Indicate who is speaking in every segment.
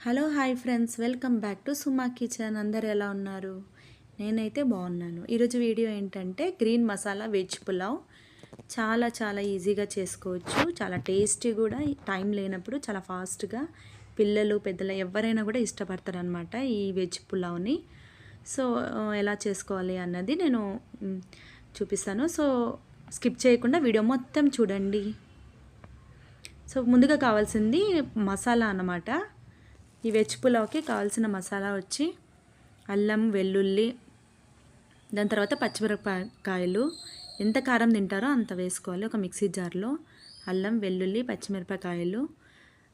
Speaker 1: Hello hi friends, welcome back to Suma kitchen. అందరు ఎలా ఉన్నారు? నేనైతే బాగున్నాను. ఈరోజు వీడియో ఏంటంటే గ్రీన్ మసాలా వెజ్ పులావ్. చాలా చాలా ఈజీగా చేసుకోవచ్చు, చాలా టేస్టీ కూడా. టైం లేనప్పుడు చాలా ఫాస్ట్గా పిల్లలు పెద్దలు ఎవరైనా కూడా ఇష్టపడతారు అనమాట ఈ వెజ్ పులావ్ని. సో ఎలా చేసుకోవాలి అన్నది నేను చూపిస్తాను. సో స్కిప్ చేయకుండా వీడియో మొత్తం చూడండి. సో ముందుగా కావాల్సింది మసాలా అన్నమాట. ఈ వెజ్ పులావ్కి కావాల్సిన మసాలా వచ్చి అల్లం, వెల్లుల్లి, దాని తర్వాత పచ్చిమిరపకాయలు. ఎంత కారం తింటారో అంత వేసుకోవాలి. ఒక మిక్సీ జార్లో అల్లం, వెల్లుల్లి, పచ్చిమిరపకాయలు,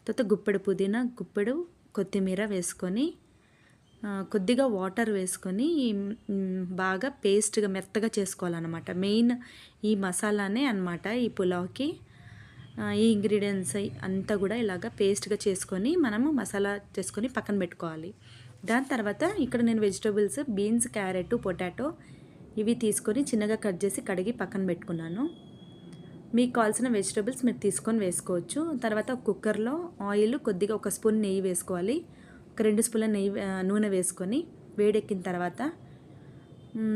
Speaker 1: తర్వాత గుప్పెడు పుదీనా, గుప్పెడు కొత్తిమీర వేసుకొని కొద్దిగా వాటర్ వేసుకొని బాగా పేస్ట్గా మెత్తగా చేసుకోవాలన్నమాట. మెయిన్ ఈ మసాలానే అన్నమాట ఈ పులావ్కి. ఈ ఇంగ్రీడియంట్స్ అంతా కూడా ఇలాగ పేస్ట్గా చేసుకొని మనము మసాలా చేసుకొని పక్కన పెట్టుకోవాలి. దాని తర్వాత ఇక్కడ నేను వెజిటబుల్స్ బీన్స్, క్యారెట్, పొటాటో ఇవి తీసుకొని చిన్నగా కట్ చేసి కడిగి పక్కన పెట్టుకున్నాను. మీకు కావాల్సిన వెజిటబుల్స్ మీరు తీసుకొని వేసుకోవచ్చు. తర్వాత కుక్కర్లో ఆయిల్ కొద్దిగా ఒక స్పూన్ నెయ్యి వేసుకోవాలి. ఒక 2 స్పూన్ల నూనె వేసుకొని వేడెక్కిన తర్వాత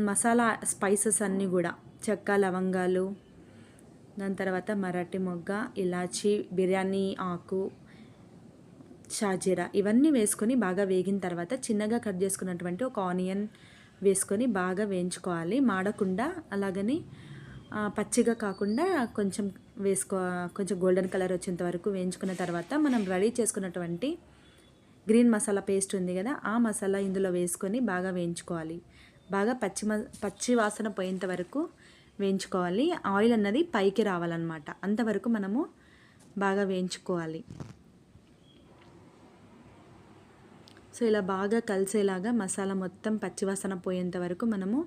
Speaker 1: మసాలా స్పైసెస్ అన్నీ కూడా చెక్క, లవంగాలు, దాని తర్వాత మరాఠీ మొగ్గ, ఇలాచి, బిర్యానీ ఆకు, షాజీరా ఇవన్నీ వేసుకొని బాగా వేగిన తర్వాత చిన్నగా కట్ చేసుకున్నటువంటి ఒక ఆనియన్ వేసుకొని బాగా వేయించుకోవాలి. మాడకుండా అలాగని పచ్చిగా కాకుండా కొంచెం కొంచెం గోల్డెన్ కలర్ వచ్చేంత వరకు వేయించుకున్న తర్వాత మనం రెడీ చేసుకున్నటువంటి గ్రీన్ మసాలా పేస్ట్ ఉంది కదా, ఆ మసాలా ఇందులో వేసుకొని బాగా వేయించుకోవాలి. బాగా పచ్చి వాసన పోయేంత వరకు వేయించుకోవాలి. ఆయిల్ అన్నది పైకి రావాలన్నమాట, అంతవరకు మనము బాగా వేయించుకోవాలి. సో ఇలా బాగా కలిసేలాగా మసాలా మొత్తం పచ్చివాసన పోయేంత వరకు మనము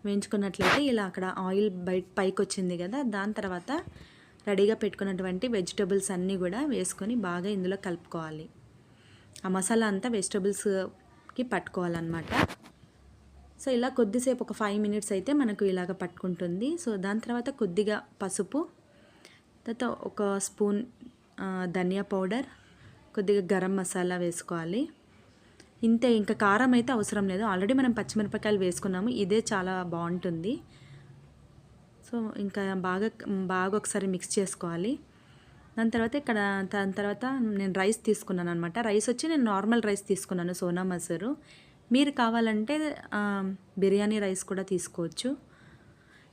Speaker 1: వేయించుకున్నట్లయితే ఇలా అక్కడ ఆయిల్ పైకి వచ్చింది కదా, దాని తర్వాత రెడీగా పెట్టుకున్నటువంటి వెజిటబుల్స్ అన్నీ కూడా వేసుకొని బాగా ఇందులో కలుపుకోవాలి. ఆ మసాలా అంతా వెజిటబుల్స్కి పట్టుకోవాలన్నమాట. సో ఇలా కొద్దిసేపు ఒక 5 మినిట్స్ అయితే మనకు ఇలాగ పట్టుకుంటుంది. సో దాని తర్వాత కొద్దిగా పసుపు, తర్వాత ఒక స్పూన్ ధనియా పౌడర్, కొద్దిగా గరం మసాలా వేసుకోవాలి. ఇంతే, ఇంకా కారం అయితే అవసరం లేదు. ఆల్రెడీ మనం పచ్చిమిరపకాయలు వేసుకున్నాము, ఇదే చాలా బాగుంటుంది. సో ఇంకా బాగా ఒకసారి మిక్స్ చేసుకోవాలి. దాని తర్వాత నేను రైస్ తీసుకున్నాను అనమాట. రైస్ వచ్చి నేను నార్మల్ రైస్ తీసుకున్నాను, సోనా మసూరు. మీరు కావాలంటే బిర్యానీ రైస్ కూడా తీసుకోవచ్చు.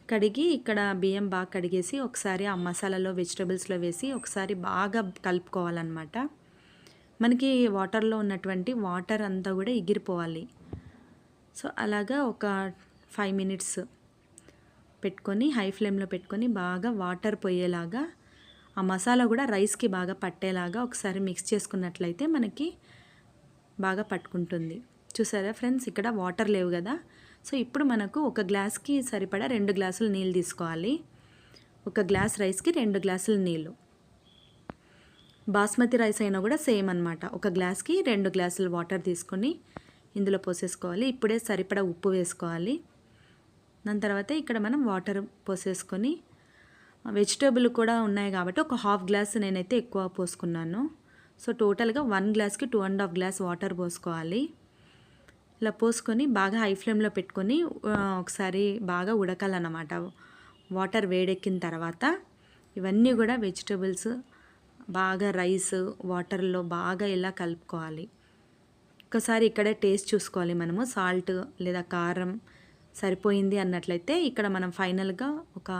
Speaker 1: కడిగి ఇక్కడ బియ్యం బాగా కడిగేసి ఒకసారి ఆ మసాలాలో వెజిటబుల్స్లో వేసి ఒకసారి బాగా కలుపుకోవాలన్నమాట. మనకి వాటర్లో ఉన్నటువంటి వాటర్ అంతా కూడా ఎగిరిపోవాలి. సో అలాగా ఒక 5 మినిట్స్ పెట్టుకొని హై ఫ్లేమ్లో పెట్టుకొని బాగా వాటర్ పోయేలాగా ఆ మసాలా కూడా రైస్కి బాగా పట్టేలాగా ఒకసారి మిక్స్ చేసుకున్నట్లయితే మనకి బాగా పట్టుకుంటుంది. చూసారా ఫ్రెండ్స్, ఇక్కడ వాటర్ లేవు కదా. సో ఇప్పుడు మనకు ఒక గ్లాస్కి సరిపడా 2 గ్లాసులు నీళ్ళు తీసుకోవాలి. ఒక గ్లాస్ రైస్కి 2 గ్లాసులు నీళ్ళు. బాస్మతి రైస్ అయినా కూడా సేమ్ అనమాట. ఒక గ్లాస్కి 2 గ్లాసులు వాటర్ తీసుకొని ఇందులో పోసేసుకోవాలి. ఇప్పుడే సరిపడా ఉప్పు వేసుకోవాలి. దాని తర్వాత ఇక్కడ మనం వాటర్ పోసేసుకొని వెజిటేబుల్ కూడా ఉన్నాయి కాబట్టి ఒక హాఫ్ గ్లాస్ నేనైతే ఎక్కువ పోసుకున్నాను. సో టోటల్గా 1 గ్లాస్కి 2.5 గ్లాస్ వాటర్ పోసుకోవాలి. ఇలా పోసుకొని బాగా హై ఫ్లేమ్లో పెట్టుకొని ఒకసారి బాగా ఉడకాలన్నమాట. వాటర్ వేడెక్కిన తర్వాత ఇవన్నీ కూడా వెజిటబుల్స్ బాగా రైస్ వాటర్లో బాగా ఇలా కలుపుకోవాలి. ఒకసారి ఇక్కడే టేస్ట్ చూసుకోవాలి మనము, సాల్ట్ లేదా కారం సరిపోయింది అన్నట్లయితే ఇక్కడ మనం ఫైనల్గా ఒక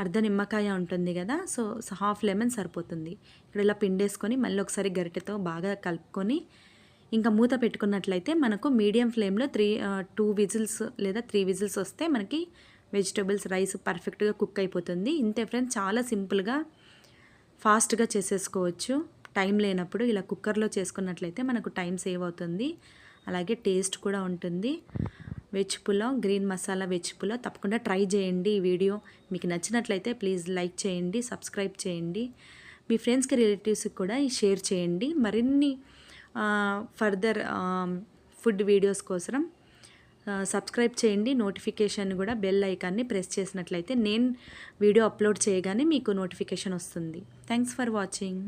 Speaker 1: అర్ధ నిమ్మకాయ ఉంటుంది కదా, సో హాఫ్ లెమన్ సరిపోతుంది. ఇక్కడ ఇలా పిండేసుకొని మళ్ళీ ఒకసారి గరిటెతో బాగా కలుపుకొని ఇంకా మూత పెట్టుకున్నట్లయితే మనకు మీడియం ఫ్లేమ్లో 2 విజిల్స్ లేదా 3 విజిల్స్ వస్తే మనకి వెజిటబుల్స్ రైస్ పర్ఫెక్ట్గా కుక్ అయిపోతుంది. ఇంతే ఫ్రెండ్స్, చాలా సింపుల్గా ఫాస్ట్గా చేసేసుకోవచ్చు. టైం లేనప్పుడు ఇలా కుక్కర్లో చేసుకున్నట్లయితే మనకు టైం సేవ్ అవుతుంది, అలాగే టేస్ట్ కూడా ఉంటుంది. Veg pulao, green masala veg pulao తప్పకుండా ట్రై చేయండి. ఈ వీడియో మీకు నచ్చినట్లయితే ప్లీజ్ లైక్ చేయండి, సబ్స్క్రైబ్ చేయండి, మీ ఫ్రెండ్స్కి రిలేటివ్స్కి కూడా షేర్ చేయండి. మరిన్ని ఫర్దర్ ఫుడ్ వీడియోస్ కోసం సబ్స్క్రైబ్ చేయండి. నోటిఫికేషన్ కూడా బెల్ ఐకాన్ని ప్రెస్ చేసినట్లయితే నేను వీడియో అప్లోడ్ చేయగానే మీకు నోటిఫికేషన్ వస్తుంది. Thanks for watching.